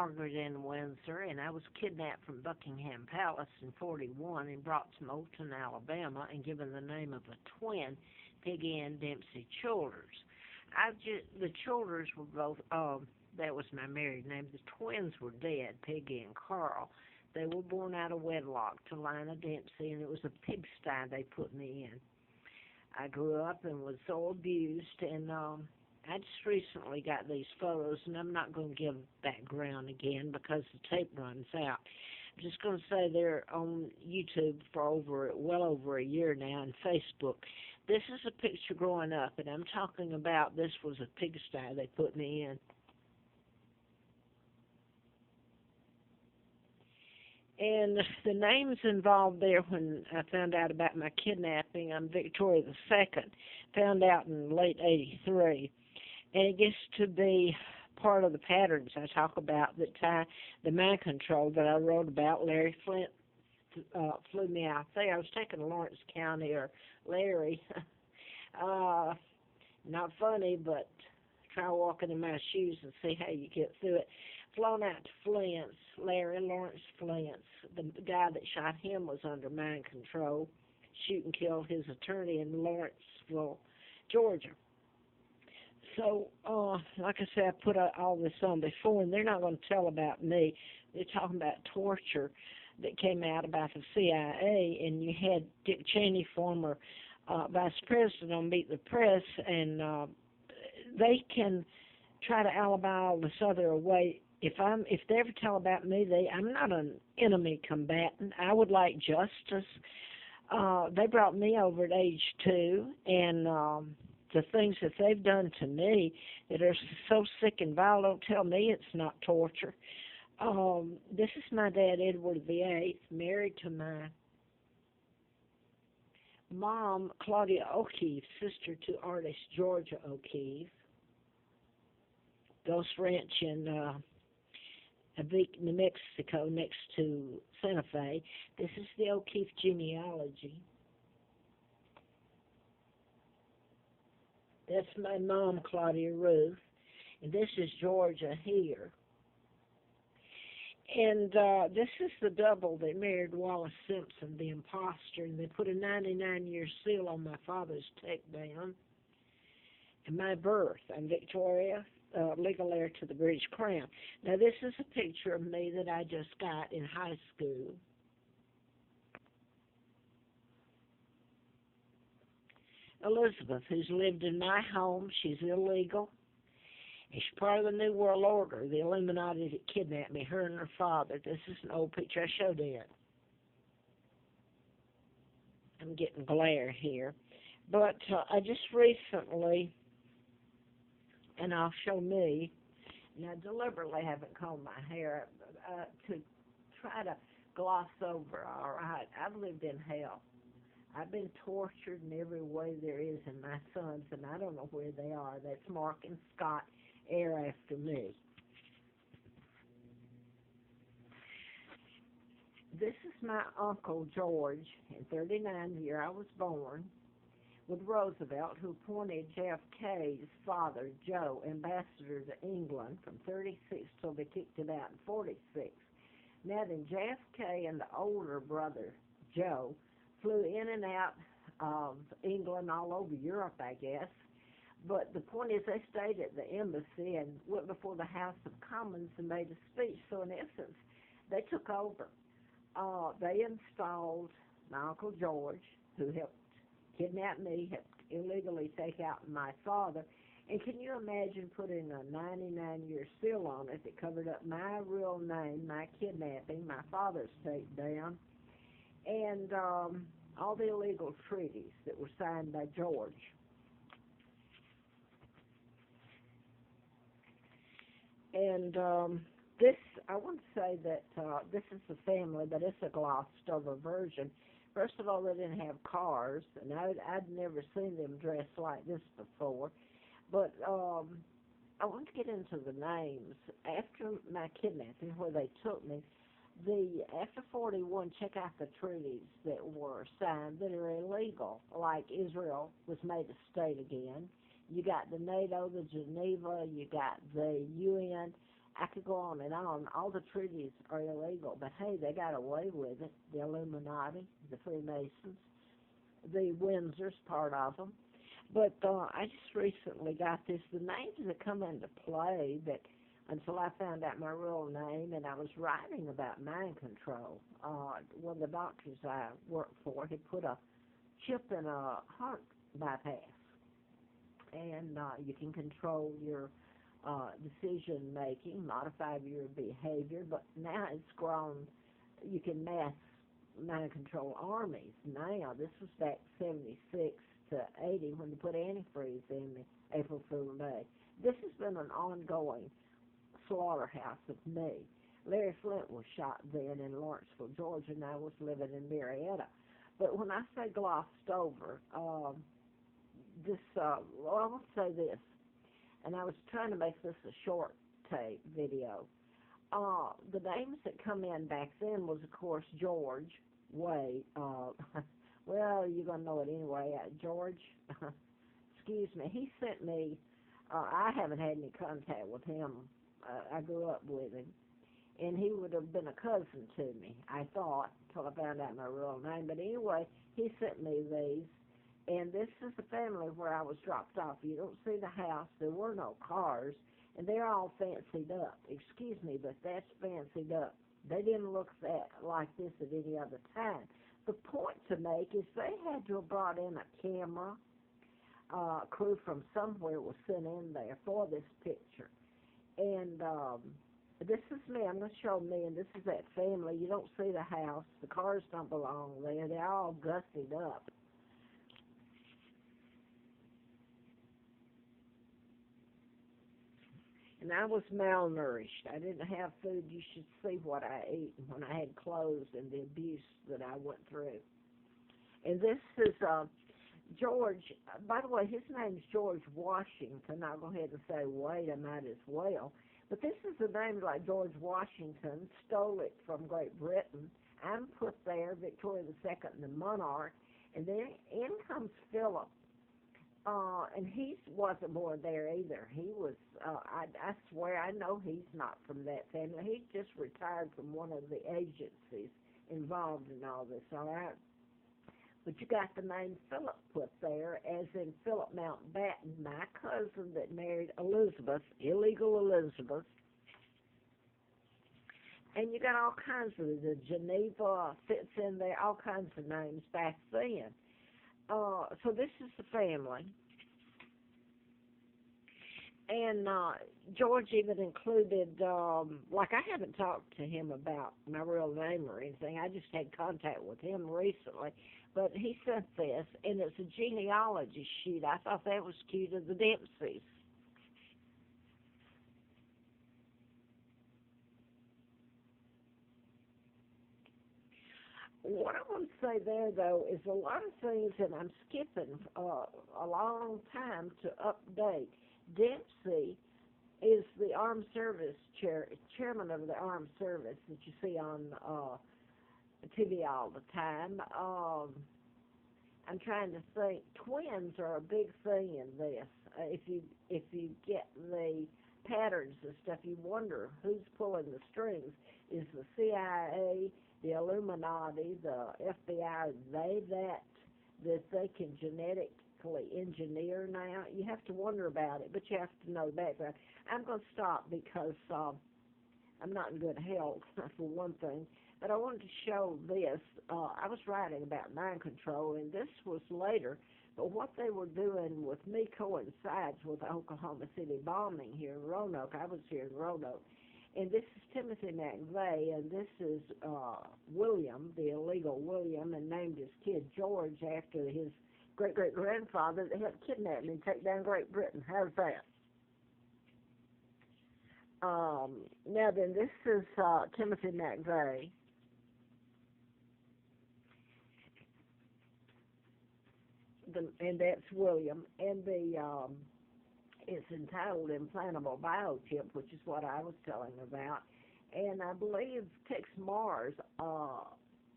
Margaret in Windsor, and I was kidnapped from Buckingham Palace in '41 and brought to Moulton, Alabama, and given the name of a twin, Peggy Ann Dempsey Childers. The Childers were both, that was my married name. The twins were dead, Peggy and Carl. They were born out of wedlock to Lina Dempsey, and it was a pigsty they put me in. I grew up and was so abused, and I just recently got these photos, and I'm not going to give background again because the tape runs out. I'm just going to say they're on YouTube for well over a year now, and Facebook. This is a picture growing up, and I'm talking about this was a pigsty they put me in. And the names involved there when I found out about my kidnapping, I'm Victoria II, found out in late '83. And it gets to be part of the patterns I talk about that tie the mind control that I wrote about. Larry Flint flew me out there. I was taking to Lawrence County, or Larry. Not funny, but try walking in my shoes and see how you get through it. Flown out to Flint's, Lawrence Flint's. The guy that shot him was under mind control. Shoot and killed his attorney in Lawrenceville, Georgia. So, like I said, I put all this on before, and they're not going to tell about me. They're talking about torture that came out about the CIA, and you had Dick Cheney, former vice president, on Meet the Press, and they can try to alibi all this other away. If they ever tell about me, I'm not an enemy combatant. I would like justice. They brought me over at age 2, and the things that they've done to me that are so sick and vile, don't tell me it's not torture. This is my dad, Edward VIII, married to my mom, Claudia O'Keefe, sister to artist Georgia O'Keefe. Ghost Ranch in New Mexico, next to Santa Fe. This is the O'Keefe genealogy. That's my mom, Claudia Ruth, and this is Georgia here. And this is the double that married Wallace Simpson, the imposter, and they put a 99-year seal on my father's takedown and my birth. I'm Victoria, legal heir to the British Crown. Now, this is a picture of me that I just got in high school. Elizabeth, who's lived in my home, she's illegal. And she's part of the New World Order, the Illuminati that kidnapped me, her and her father. This is an old picture I showed it. I'm getting glare here. But I just recently, and I'll show me, and I deliberately haven't combed my hair to try to gloss over, all right? I've lived in hell. I've been tortured in every way there is in my sons, and I don't know where they are. That's Mark and Scott, heir after me. This is my Uncle George, in '39, the year I was born, with Roosevelt, who appointed JFK's father, Joe, ambassador to England from '36 till they kicked him out in '46. Now then, JFK and the older brother, Joe, flew in and out of England, all over Europe, I guess. But the point is, they stayed at the embassy and went before the House of Commons and made a speech. So in essence, they took over. They installed my Uncle George, who helped kidnap me, helped illegally take out my father. And can you imagine putting a 99-year seal on it that covered up my real name, my kidnapping, my father's takedown, and all the illegal treaties that were signed by George. And this, I want to say that this is the family, but it's a glossed over version. First of all, they didn't have cars, and I'd never seen them dressed like this before. But I want to get into the names. After my kidnapping, where they took me, after '41, check out the treaties that were signed that are illegal, like Israel was made a state again. You got the NATO, the Geneva, you got the UN, I could go on and on. All the treaties are illegal, but hey, they got away with it. The Illuminati, the Freemasons, the Windsors, part of them. But I just recently got this. The names that come into play that until I found out my real name, and I was writing about mind control. One of the doctors I worked for had put a chip in a heart bypass, and you can control your decision making, modify your behavior, but now it's grown. You can mass mind control armies now. This was back 76 to 80 when they put antifreeze in the April Fool Day. This has been an ongoing slaughterhouse of me. Larry Flint was shot then in Lawrenceville, Georgia, and I was living in Marietta. But when I say glossed over, well, I want to say this, and I was trying to make this a short tape video. The names that come in back then was, of course, George Wade. Well, you're going to know it anyway. George, excuse me, he sent me, I haven't had any contact with him. I grew up with him, and he would have been a cousin to me, I thought, until I found out my real name. But anyway, he sent me these, and this is the family where I was dropped off. You don't see the house. There were no cars, and they're all fancied up. Excuse me, but that's fancied up. They didn't look like this at any other time. The point to make is they had to have brought in a camera. Crew from somewhere was sent in there for this picture. And this is me. I'm going to show me, and this is that family. You don't see the house. The cars don't belong there. They're all gussied up. And I was malnourished. I didn't have food. You should see what I ate when I had clothes and the abuse that I went through. And this is George. By the way, his name's George Washington. I'll go ahead and say Wade. I might as well. But this is a name like George Washington. Stole it from Great Britain. I'm put there, Victoria II, the monarch. And then in comes Philip. And he wasn't born there either. He was, I swear, I know he's not from that family. He just retired from one of the agencies involved in all this, all right? But you got the name Philip put there, as in Philip Mountbatten, my cousin that married Elizabeth, illegal Elizabeth. And you got all kinds of, the Geneva fits in there, all kinds of names back then. So this is the family. And George even included, like I haven't talked to him about my real name or anything. I just had contact with him recently. But he sent this, and it's a genealogy sheet. I thought that was cute, of the Dempseys. What I want to say there, though, is a lot of things, and I'm skipping a long time to update. Dempsey is the Armed Service chairman of the Armed Service that you see on TV all the time. I'm trying to think. Twins are a big thing in this. If you get the patterns and stuff, you wonder who's pulling the strings. Is the CIA, the Illuminati, the FBI, that they can genetically engineer now? You have to wonder about it, but you have to know the background. I'm going to stop because I'm not in good health, for one thing. But I wanted to show this. I was writing about mind control, and this was later. But what they were doing with me coincides with the Oklahoma City bombing here in Roanoke. I was here in Roanoke. And this is Timothy McVeigh, and this is William, the illegal William, and named his kid George after his great-great-grandfather that helped kidnap him and take down Great Britain. How's that? Now then, this is Timothy McVeigh. And that's William. And it's entitled Implantable Biochip, which is what I was telling about. And I believe Tex Mars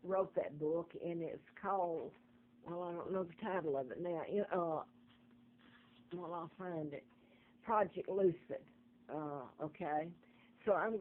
wrote that book, and it's called, well, I don't know the title of it now. Well, I'll find it. Project Lucid. Okay. So I'm